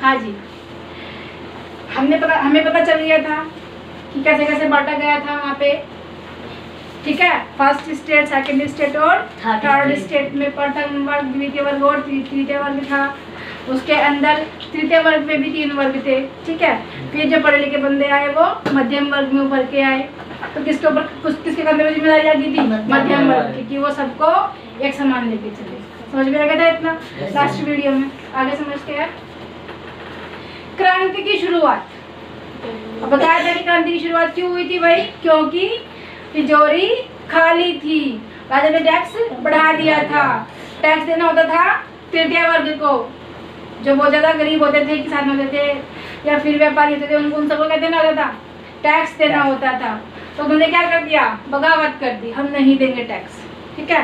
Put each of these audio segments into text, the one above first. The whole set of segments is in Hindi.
हाँ जी, हमें पता चल गया था कि कैसे कैसे बांटा गया था वहाँ पे, ठीक है। फर्स्ट स्टेट, सेकंड स्टेट और थर्ड स्टेट में प्रथम वर्ग, द्वितीय वर्ग और तृतीय वर्ग था। उसके अंदर तृतीय वर्ग में भी 3 वर्ग थे, ठीक है। फिर जो पढ़े लिखे बंदे आए वो मध्यम वर्ग में उभर के आए, तो किसके ऊपर किसके कंधे में जिम्मेदारी आ गई थी? मध्यम वर्ग की, कि वो सबको एक समान लेके चले। समझ में आ गया था इतना? लास्ट वीडियो में आगे समझते हैं। क्रांति की शुरुआत, अब बताया था कि क्रांति की शुरुआत क्यों हुई थी भाई? क्योंकि तिजोरी खाली थी, राजा ने टैक्स बढ़ा दिया था। टैक्स देना होता था तृतीय वर्ग को, जो बहुत ज्यादा गरीब होते थे, किसान होते थे या फिर व्यापारी होते थे, उन सबको क्या देना होता था? टैक्स देना होता था। तो उन्होंने क्या कर दिया? बगावत कर दी, हम नहीं देंगे टैक्स, ठीक है।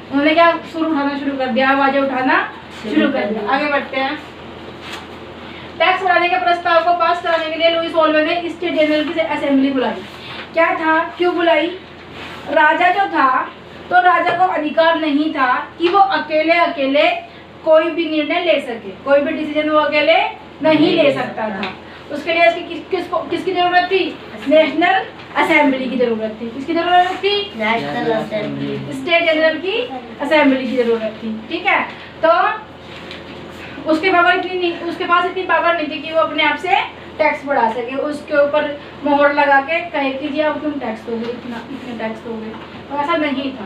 उन्होंने क्या उठाना शुरू कर दिया, आवाजें उठाना शुरू कर दिया। आगे बढ़ते हैं। टैक्स बढ़ाने के प्रस्ताव को पास कराने के लिए लुईस होल्वे ने स्टेट जनरल की असेंबली बुलाई। क्या था, क्यों बुलाई? राजा जो था, तो राजा को अधिकार नहीं था कि वो अकेले कोई भी निर्णय ले सके, कोई भी डिसीजन वो अकेले नहीं ले सकता था। उसके लिए किसकी जरूरत थी? नेशनल असेंबली की जरूरत थी। किसकी जरूरत थी? नेशनल असेंबली, स्टेट जनरल की असेंबली की जरूरत थी, ठीक है। तो उसके पास इतनी पावर नहीं थी कि वो अपने आप से टैक्स बढ़ा सके, उसके ऊपर मोहर लगा के कहे कि जी आप तुम टैक्स दोगे, इतने टैक्स दोगे, तो ऐसा नहीं था।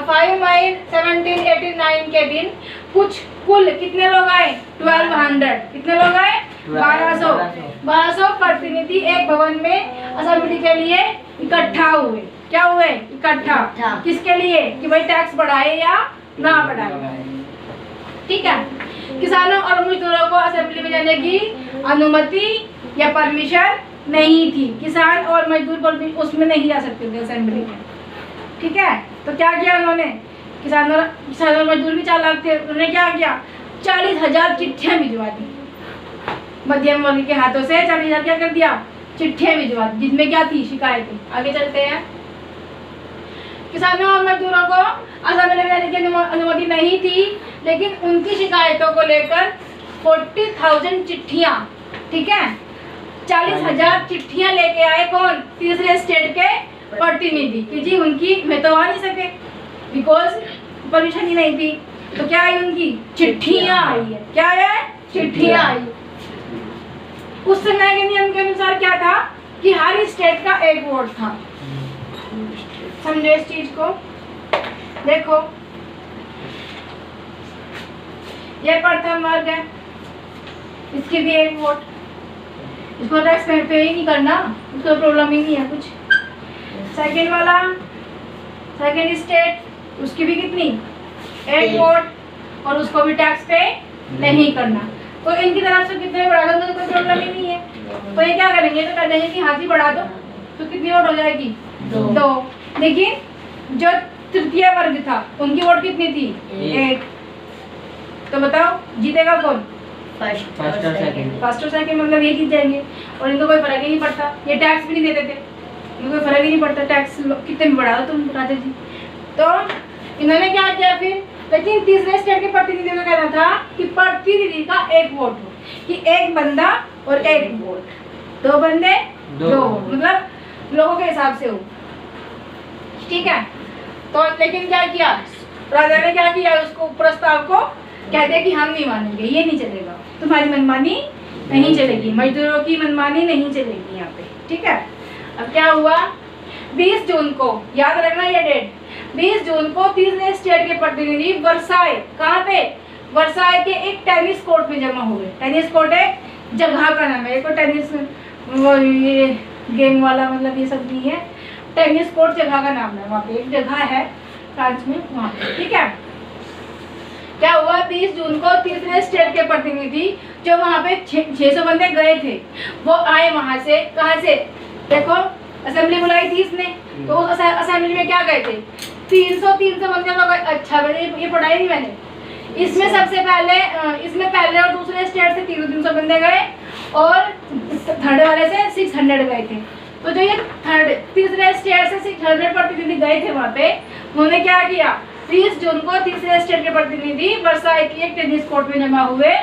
5 मई 1789 के दिन कुल कितने लोग आए? 1200। कितने लोग आए? 1200 प्रतिनिधि एक भवन में असेंबली के लिए इकट्ठा हुए। क्या हुए? इकट्ठा। किसके लिए? कि भाई टैक्स बढ़ाए या ना बढ़ाए, ठीक है। किसानों और मजदूरों को असेंबली में जाने की अनुमति या परमिशन नहीं थी। किसान और मजदूर उसमें नहीं जा सकते थे असेंबली में, ठीक है। तो क्या किया उन्होंने? किसान और मजदूर भी चालाक थे। उन्होंने क्या किया? 40,000 चिट्ठियां भिजवा दी मध्यम वर्ग के हाथों से। 40,000 क्या कर दिया? चिट्ठियां भिजवा दी, जिसमें क्या थी? शिकायतें। आगे चलते हैं। किसानों और मजदूरों को असेंबली में जाने की अनुमति नहीं थी, लेकिन उनकी शिकायतों को लेकर 40,000 चिट्ठियां, ठीक है, 40,000 चिट्ठियां लेके आए। कौन? तीसरे स्टेट के प्रतिनिधि, कि जी उनकी में तो आ नहीं सके बिकॉज परमिशन ही नहीं थी। तो क्या आई? उनकी चिट्ठियां आई है। क्या है? चिट्ठियां आई। उस समय के नियम के अनुसार क्या था कि हर स्टेट का एक वोट था। समझो इस चीज को। देखो, ये प्रथम वर्ग है, इसकी भी एक वोट, इसको टैक्स पे ही नहीं करना, उसको प्रॉब्लम ही नहीं है कुछ। सेकंड वाला, सेकंड स्टेट, उसकी भी कितनी? एक वोट, और उसको भी टैक्स पे नहीं करना। तो इनकी तरफ से कितने बढ़ा दो तो कोई प्रॉब्लम ही नहीं है। तो ये क्या करेंगे? तो कर देंगे कि हाँ जी बढ़ा दो, तो कितनी वोट हो जाएगी? 2। लेकिन जो तृतीय वर्ग था उनकी वोट कितनी थी? 1। तो बताओ जीतेगा कौन? फर्स्ट और सेकंड, मतलब ये जीत जाएंगे। और इनको कोई फर्क ही नहीं पड़ता, ये टैक्स भी नहीं देते थे, इनको कोई फर्क ही नहीं पड़ता, टैक्स कितने भी बढ़ा दो तुम राजा जी। तो इन्होंने क्या किया फिर? लेकिन तीसरे स्टेट के प्रतिनिधि को कहना था कि प्रतिनिधि का एक वोट हो, कि एक बंदा और एक वोट, 2 बंदे 2 वोट, मतलब लोगों के हिसाब से हो, ठीक है। तो लेकिन क्या किया राजा ने? क्या किया? उसको प्रस्ताव को कहते कि हम नहीं मानेंगे, ये नहीं चलेगा, तुम्हारी मनमानी नहीं चलेगी, मजदूरों की मनमानी नहीं चलेगी यहाँ पे, ठीक है। अब क्या हुआ? 20 जून को, याद रखना ये डेट, 20 जून को तीसरे स्टेट के प्रतिनिधि वर्साई, कहाँ पे? वर्साई के एक टेनिस कोर्ट में जमा हुए। टेनिस कोर्ट एक जगह का नाम है, एक टेनिस वो ये गेम वाला मतलब ये सब नहीं है, टेनिस कोर्ट जगह का नाम है। वहाँ पे एक जगह है फ्रांस में, वहाँ पे, ठीक है। क्या हुआ? 20 जून को तीसरे स्टेट के प्रतिनिधि जो वहाँ पे 600 बंदे गए थे, वो आए वहाँ से। कहाँ से? देखो असेंबली बुलाई थी इसने, तो उस असेंबली में क्या गए थे? 300 बंदे लोग। अच्छा मैंने ये पढ़ाई नहीं मैंने। इसमें सबसे पहले इसमें पहले और दूसरे स्टेट से 300 बंदे गए, और थर्ड वाले से 600 गए थे। तो जो ये तीसरे स्टेट से 600 प्रतिनिधि गए थे वहाँ पे, उन्होंने क्या किया? 30 जून को तीसरे स्टेट के प्रतिनिधि वर्साई की एक टेनिस कोर्ट में जमा हुए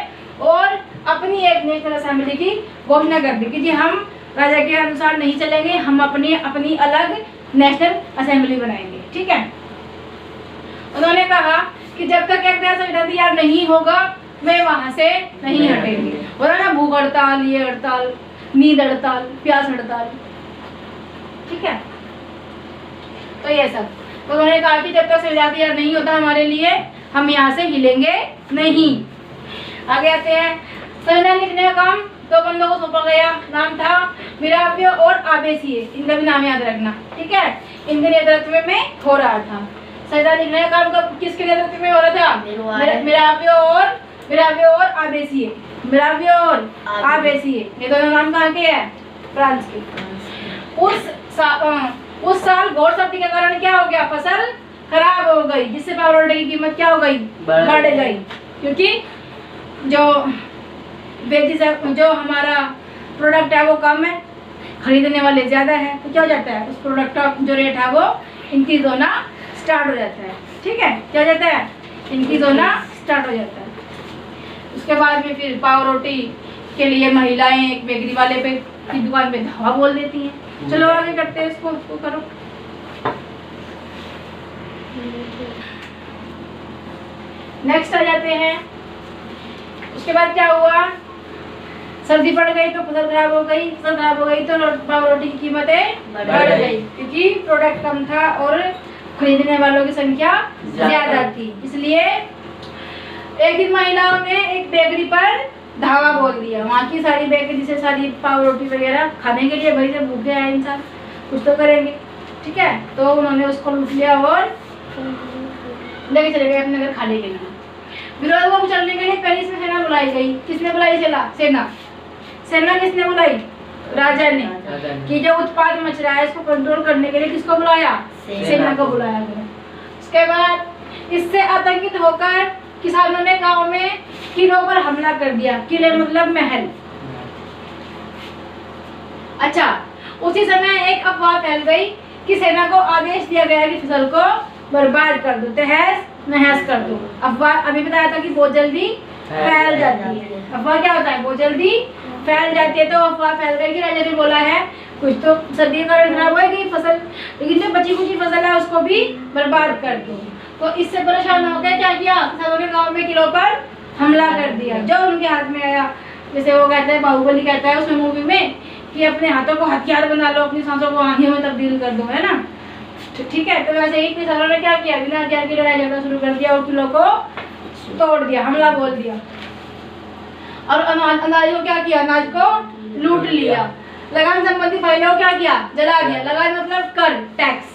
और अपनी एक नेशनल असेंबली की घोषणा कर दी कि जी हम राजा के अनुसार नहीं चलेंगे, हम अपनी अलग नेशनल असेंबली बनाएंगे। ठीक है, उन्होंने कहा कि जब तक एक नया संविधान तैयार नहीं होगा वे वहां से नहीं हटेंगे। बोला ना, भूख हड़ताल, ये हड़ताल, नींद हड़ताल, प्यास हड़ताल। ठीक है, तो ये सब तो उन्होंने कहा कि जब तक संविधान तैयार नहीं होता हमारे लिए, हम यहाँ से हिलेंगे नहीं। आगे आते हैं, संविधान लिखने का काम 2 बंदों को सौंपा गया। नाम था मिराव्य और आबेसिए, इनका भी नाम याद रखना। ठीक है, इनके नेतृत्व में हो रहा था। संविधान लिखने का काम किसके नेतृत्व में हो रहा था? मिराव्य और आबेसिए। मिराव्य और आबेसिए, ये दोनों नाम कहाँ के हैं? फ्रांस के। उस साल घोर सर्दी के कारण क्या हो गया? फसल खराब हो गई, जिससे पावर की कीमत क्या हो गई? बढ़ गई, क्योंकि जो हमारा प्रोडक्ट है वो कम है, खरीदने वाले ज़्यादा है, तो क्या हो जाता है? उस प्रोडक्ट का जो रेट है वो इंक्रीज होना स्टार्ट हो जाता है। ठीक है, क्या हो जाता है? इंक्रीज होना स्टार्ट हो जाता है। उसके बाद में फिर पाव रोटी के लिए महिलाएं एक बेकरी वाले की दुकान पे धावा बोल देती हैं। चलो आगे करते हैं, इसको करो। नेक्स्ट आ जाते हैं। उसके बाद क्या हुआ? सर्दी पड़ गई तो फसल खराब हो गई, फसल खराब हो गई तो पाव रोटी की कीमतें बढ़ गई, क्योंकि प्रोडक्ट कम था और खरीदने वालों की संख्या ज्यादा थी। इसलिए एक दिन महिलाओं ने एक बेकरी पर धावा बोल दिया। वहाँ की सारी बेकरी से सारी पाव रोटी वगैरह खाने के लिए, भाई से भूखे आए इंसान, कुछ तो करेंगे। ठीक है, तो उन्होंने उसको लूट लिया और लेके चले गए अपने घर खाने के लिए। विरोध को कुचलने के लिए पहले से सेना बुलाई गई। किसने बुलाई? सेना किसने बुलाई? राजा ने। कि जो उत्पाद मच रहा है इसको कंट्रोल करने के लिए किसको बुलाया? सेना को बुलाया गया। उसके बाद इससे आतंकित होकर किसानों ने गांव में किलों पर हमला कर दिया। किले मतलब महल। अच्छा, उसी समय एक अफवाह फैल गई कि सेना को आदेश दिया गया कि फसल को बर्बाद कर दो, तहस नहस कर दो। अफवाह अभी बताया था कि बहुत जल्दी फैल जाती है। अफवाह क्या होता है? बहुत जल्दी फैल जाती है। तो अफवाह फैल गई कि राजा ने बोला है कुछ तो सर्दी का खराब होगी फसल, लेकिन जो बची कुची फसल है उसको भी बर्बाद कर दो। तो इससे परेशान हो गए, क्या किया? किसानों ने गाँव में किलों पर हमला कर दिया। जो उनके हाथ में आया, जैसे वो कहता है, बाहुबली कहता है उसमें मूवी में कि अपने हाथों को हथियार बना लो, अपनी सांसों को आंधियों में तब्दील कर दो, है ना। ठीक है, तो वैसे ही किसानों ने क्या किया? बिना हथियार की लड़ाई झगड़ा शुरू कर दिया और किलों को तोड़ दिया, हमला बोल दिया। और अनाज को क्या किया? अनाज को लूट लिया। लगान संबंधी फाइलों को क्या किया? जला दिया। लगान मतलब कर, टैक्स,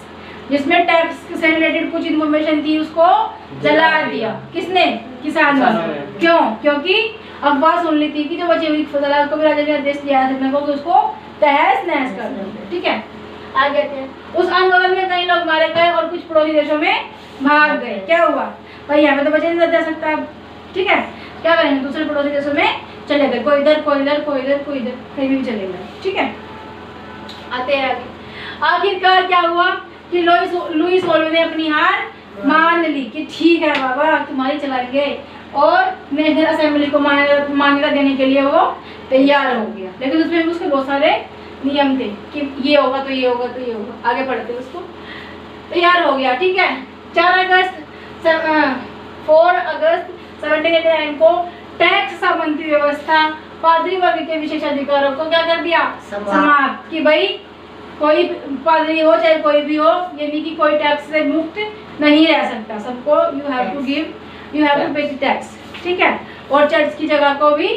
जिसमें टैक्स से रिलेटेड कुछ इन्फॉर्मेशन थी उसको जला दिया। किसने? किसानों ने। क्यों? क्योंकि अफवाह सुन ली थी कि जो बची हुई फसल है उसको भी राजा ने आदेश दिया है कि उसको तहस नहस कर दो। ठीक है, आगे थे। उस आंदोलन में कई लोग मारे गए और कुछ पड़ोसी देशों में भाग गए। क्या हुआ भाई? यहाँ पे तो बचा नहीं जा सकता। ठीक है, क्या करेंगे? दूसरे पड़ोसी देशों में चले गए, कोई इधर कोई इधर कोई इधर कोई इधर, कहीं भी चले गए। ठीक है, आते हैं आगे। आखिरकार क्या हुआ कि लुई 16 ने अपनी हार मान ली कि ठीक है बाबा तुम्हारी चलाएंगे, और नेशनल असेंबली को मान्यता देने के लिए वो तैयार हो गया। लेकिन उसमें उसके बहुत सारे नियम थे कि ये होगा तो ये होगा तो ये होगा। आगे पढ़ते उसको। तैयार हो गया। ठीक है, 4 अगस्त 1789 को टैक्स संबंधी व्यवस्था पादरी वर्ग के विशेषाधिकारों को क्या कर दिया? समाप्त। कि भाई कोई पादरी हो चाहे कोई भी हो, यानी कि कोई टैक्स से मुक्त नहीं रह सकता, सबको यू हैव टू पे टैक्स। ठीक है, और चर्च की जगह को भी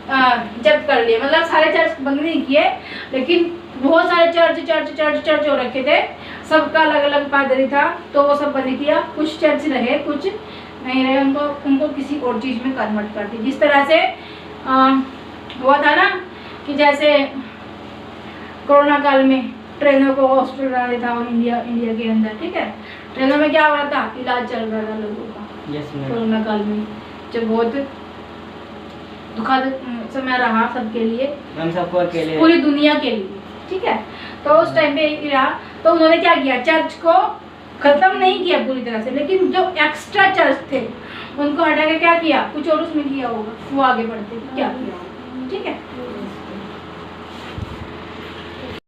जब्त कर लिया। मतलब सारे चर्च बंद नहीं किए, लेकिन बहुत सारे चर्च हो रखे थे, सबका अलग अलग पादरी था, तो वो सब बंद किया। कुछ चर्च रहे, कुछ नहीं रहे, उनको किसी और चीज़ में कन्वर्ट कर दी। जिस तरह से हुआ था ना कि जैसे कोरोना काल में ट्रेनों को हॉस्पिटल बना देता था इंडिया के अंदर। ठीक है, ट्रेनों में क्या हो रहा था? इलाज चल रहा था लोगों का। कोरोना काल में जो बहुत दुखद समय रहा सबके लिए, हम सबको अकेले, पूरी दुनिया के लिए। ठीक है, तो उस टाइम पे रहा, तो उन्होंने क्या किया? चर्च को खत्म नहीं किया पूरी तरह से, लेकिन जो एक्स्ट्रा चर्च थे उनको हटा के क्या किया, कुछ और उसमें किया होगा, वो आगे बढ़ते क्या किया होगा। ठीक है।